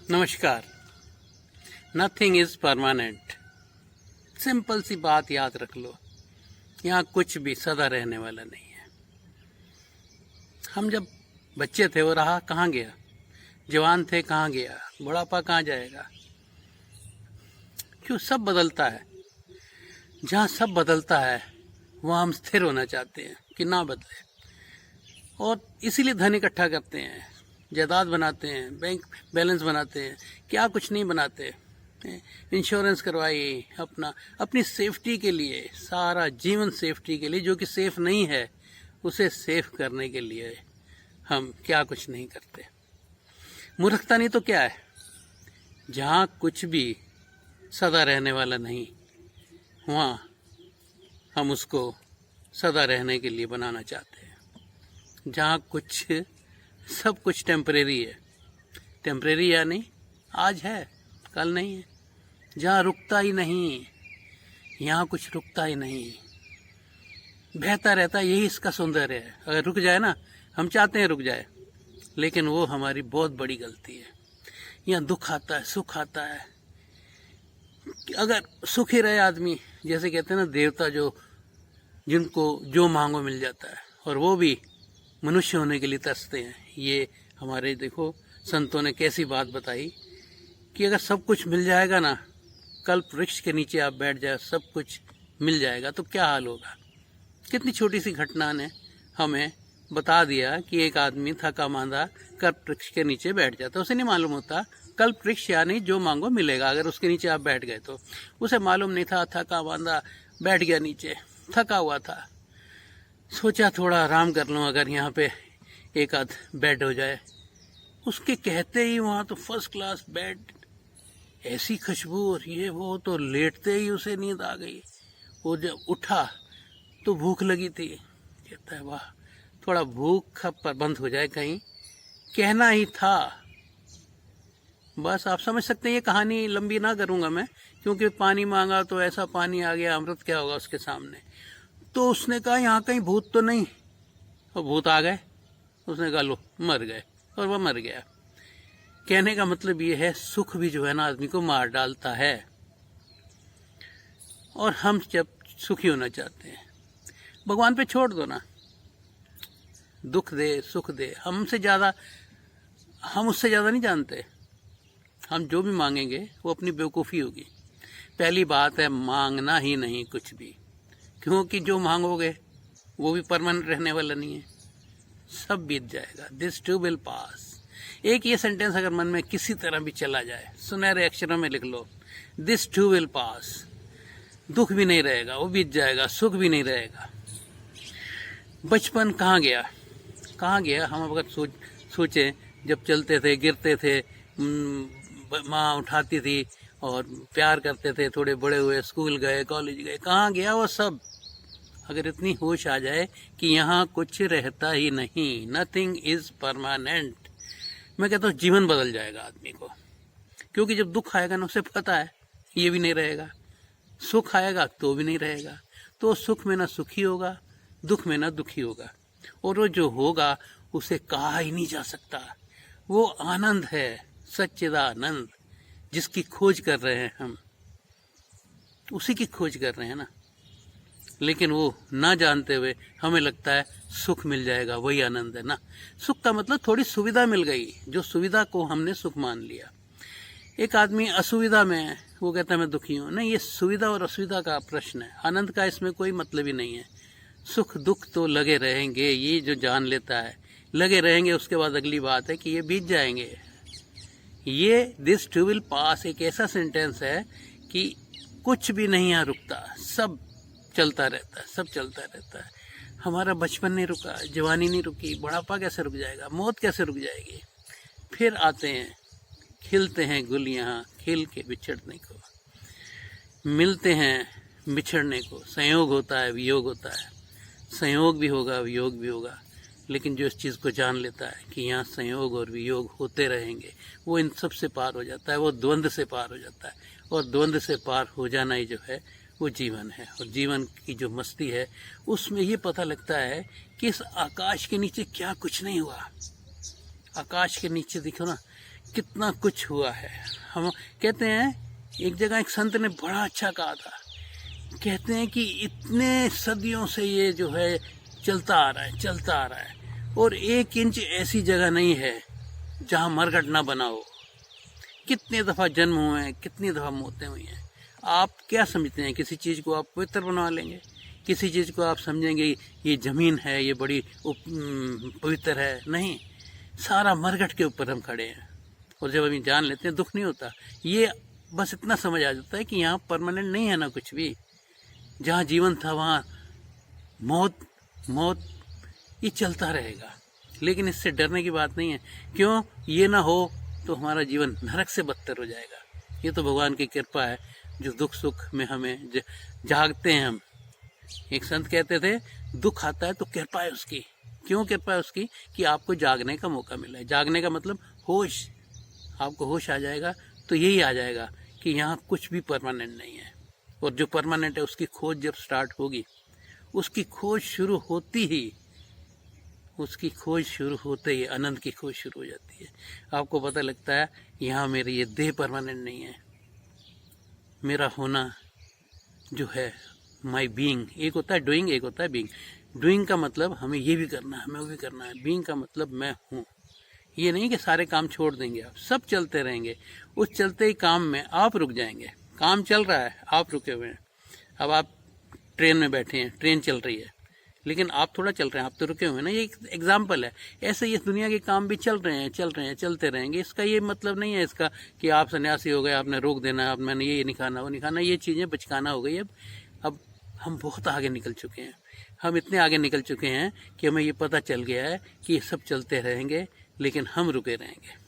नमस्कार। Nothing is permanent. Simple सी बात याद रख लो, यहाँ कुछ भी सदा रहने वाला नहीं है। हम जब बच्चे थे वो रहा कहाँ गया, जवान थे कहाँ गया, बुढ़ापा कहाँ जाएगा। क्यों? सब बदलता है। जहाँ सब बदलता है वहाँ हम स्थिर होना चाहते हैं कि ना बदले, और इसीलिए धन इकट्ठा करते हैं, जायदाद बनाते हैं, बैंक बैलेंस बनाते हैं, क्या कुछ नहीं बनाते। इंश्योरेंस करवाइए अपनी सेफ्टी के लिए, सारा जीवन सेफ्टी के लिए। जो कि सेफ नहीं है उसे सेफ करने के लिए हम क्या कुछ नहीं करते। मूर्खता नहीं तो क्या है। जहाँ कुछ भी सदा रहने वाला नहीं, वहाँ हम उसको सदा रहने के लिए बनाना चाहते हैं। जहाँ सब कुछ टेम्परेरी है, टेम्परेरी यानी आज है कल नहीं है। जहाँ रुकता ही नहीं, यहाँ कुछ रुकता ही नहीं, बहता रहता है। यही इसका सौंदर्य है। अगर रुक जाए ना, हम चाहते हैं रुक जाए, लेकिन वो हमारी बहुत बड़ी गलती है। यहाँ दुख आता है, सुख आता है। अगर सुख ही रहे आदमी, जैसे कहते हैं ना देवता, जिनको जो मांगो मिल जाता है, और वो भी मनुष्य होने के लिए तरसते हैं। ये हमारे देखो संतों ने कैसी बात बताई कि अगर सब कुछ मिल जाएगा ना, कल्प वृक्ष के नीचे आप बैठ जाए, सब कुछ मिल जाएगा, तो क्या हाल होगा। कितनी छोटी सी घटना ने हमें बता दिया कि एक आदमी थका मांदा कल्प वृक्ष के नीचे बैठ जाता। उसे नहीं मालूम होता कल्प वृक्ष यानी जो मांगो मिलेगा। अगर उसके नीचे आप बैठ गए तो उसे मालूम नहीं था। थका मांदा बैठ गया नीचे, थका हुआ था, सोचा थोड़ा आराम कर लूँ, अगर यहाँ पे एक आध बेड हो जाए। उसके कहते ही वहाँ तो फर्स्ट क्लास बेड, ऐसी खुशबू और ये वो, तो लेटते ही उसे नींद आ गई। वो जब उठा तो भूख लगी थी। कहता है वाह, थोड़ा भूख प्रबंध हो जाए कहीं, कहना ही था। बस आप समझ सकते हैं। ये कहानी लंबी ना करूँगा मैं, क्योंकि पानी मांगा तो ऐसा पानी आ गया, अमृत क्या होगा उसके सामने। तो उसने कहा यहाँ कहीं भूत तो नहीं, और भूत आ गए। उसने कहा लो मर गए, और वह मर गया। कहने का मतलब ये है, सुख भी जो है ना आदमी को मार डालता है। और हम जब सुखी होना चाहते हैं, भगवान पे छोड़ दो ना, दुख दे सुख दे, हम उससे ज़्यादा नहीं जानते। हम जो भी मांगेंगे वो अपनी बेवकूफ़ी होगी। पहली बात है, मांगना ही नहीं कुछ भी, क्योंकि जो मांगोगे वो भी परमानेंट रहने वाला नहीं है, सब बीत जाएगा। This too will pass. एक ये सेंटेंस अगर मन में किसी तरह भी चला जाए, सुनहरे अक्षरों में लिख लो, दिस टू विल पास। दुख भी नहीं रहेगा, वो बीत जाएगा, सुख भी नहीं रहेगा। बचपन कहाँ गया। हम अगर सोचें, जब चलते थे, गिरते थे, माँ उठाती थी और प्यार करते थे, थोड़े बड़े हुए, स्कूल गए, कॉलेज गए, कहाँ गया वो सब। अगर इतनी होश आ जाए कि यहाँ कुछ रहता ही नहीं, नथिंग इज परमानेंट, मैं कहता हूँ जीवन बदल जाएगा आदमी को। क्योंकि जब दुख आएगा ना, उसे पता है ये भी नहीं रहेगा, सुख आएगा तो भी नहीं रहेगा। तो सुख में ना सुखी होगा, दुख में ना दुखी होगा, और वो जो होगा उसे कहा ही नहीं जा सकता। वो आनंद है, सच्चिदानंद, जिसकी खोज कर रहे हैं हम, उसी की खोज कर रहे हैं ना। लेकिन वो ना जानते हुए हमें लगता है सुख मिल जाएगा, वही आनंद है ना। सुख का मतलब थोड़ी सुविधा मिल गई, जो सुविधा को हमने सुख मान लिया। एक आदमी असुविधा में है, वो कहता है मैं दुखी हूँ। नहीं, ये सुविधा और असुविधा का प्रश्न है, आनंद का इसमें कोई मतलब ही नहीं है। सुख दुख तो लगे रहेंगे, ये जो जान लेता है लगे रहेंगे। उसके बाद अगली बात है कि ये बीत जाएंगे। ये दिस टू विल पास एक ऐसा सेंटेंस है कि कुछ भी नहीं यहाँ रुकता, सब चलता रहता है, सब चलता रहता है। हमारा बचपन नहीं रुका, जवानी नहीं रुकी, बुढ़ापा कैसे रुक जाएगा, मौत कैसे रुक जाएगी। फिर आते हैं, खिलते हैं गुल यहाँ खिल के बिछड़ने को, मिलते हैं बिछड़ने को। संयोग होता है, वियोग होता है, संयोग भी होगा, वियोग भी होगा। लेकिन जो इस चीज़ को जान लेता है कि यहाँ संयोग और वियोग होते रहेंगे, वो इन सब से पार हो जाता है, वो द्वंद्व से पार हो जाता है। और द्वंद्व से पार हो जाना ही जो है वो जीवन है। और जीवन की जो मस्ती है, उसमें ये पता लगता है कि इस आकाश के नीचे क्या कुछ नहीं हुआ। आकाश के नीचे देखो ना, कितना कुछ हुआ है। हम कहते हैं, एक जगह एक संत ने बड़ा अच्छा कहा था, कहते हैं कि इतने सदियों से ये जो है चलता आ रहा है, और 1 इंच ऐसी जगह नहीं है जहाँ मरघट ना बना हो। कितने दफ़ा जन्म हुए हैं, कितनी दफ़ा मौतें हुई हैं। आप क्या समझते हैं, किसी चीज़ को आप पवित्र बनवा लेंगे? किसी चीज़ को आप समझेंगे ये ज़मीन है, ये बड़ी पवित्र है? नहीं, सारा मरघट के ऊपर हम खड़े हैं। और जब हम जान लेते हैं, दुख नहीं होता। ये बस इतना समझ आ जाता है कि यहाँ परमानेंट नहीं है ना कुछ भी। जहाँ जीवन था वहाँ मौत ये चलता रहेगा। लेकिन इससे डरने की बात नहीं है। क्यों? ये ना हो तो हमारा जीवन नरक से बदतर हो जाएगा। ये तो भगवान की कृपा है, जो दुख सुख में हमें जागते हैं हम। एक संत कहते थे, दुख आता है तो कृपा है उसकी। क्यों कृपा है उसकी? कि आपको जागने का मौका मिला है। जागने का मतलब होश, आपको होश आ जाएगा तो यही आ जाएगा कि यहाँ कुछ भी परमानेंट नहीं है। और जो परमानेंट है उसकी खोज जब स्टार्ट होगी, उसकी खोज शुरू होते ही आनंद की खोज शुरू हो जाती है। आपको पता लगता है यहाँ मेरी ये देह परमानेंट नहीं है। मेरा होना जो है, माई बीइंग, एक होता है डूइंग, एक होता है बीइंग। डूइंग का मतलब हमें ये भी करना है, हमें वो भी करना है। बीइंग का मतलब मैं हूँ। ये नहीं कि सारे काम छोड़ देंगे आप, सब चलते रहेंगे। उस चलते ही काम में आप रुक जाएंगे। काम चल रहा है, आप रुके हुए हैं। अब आप ट्रेन में बैठे हैं, ट्रेन चल रही है, लेकिन आप थोड़ा चल रहे हैं, आप तो रुके हुए हैं ना। ये एक एग्जाम्पल है। ऐसे ही दुनिया के काम भी चल रहे हैं, चलते रहेंगे। इसका ये मतलब नहीं है इसका कि आप सन्यासी हो गए, आपने रोक देना, आप मैंने ये नहीं खाना, वो नहीं खाना। ये चीज़ें बचकाना हो गई। अब हम बहुत आगे निकल चुके हैं। हम इतने आगे निकल चुके हैं कि हमें ये पता चल गया है कि ये सब चलते रहेंगे, लेकिन हम रुके रहेंगे।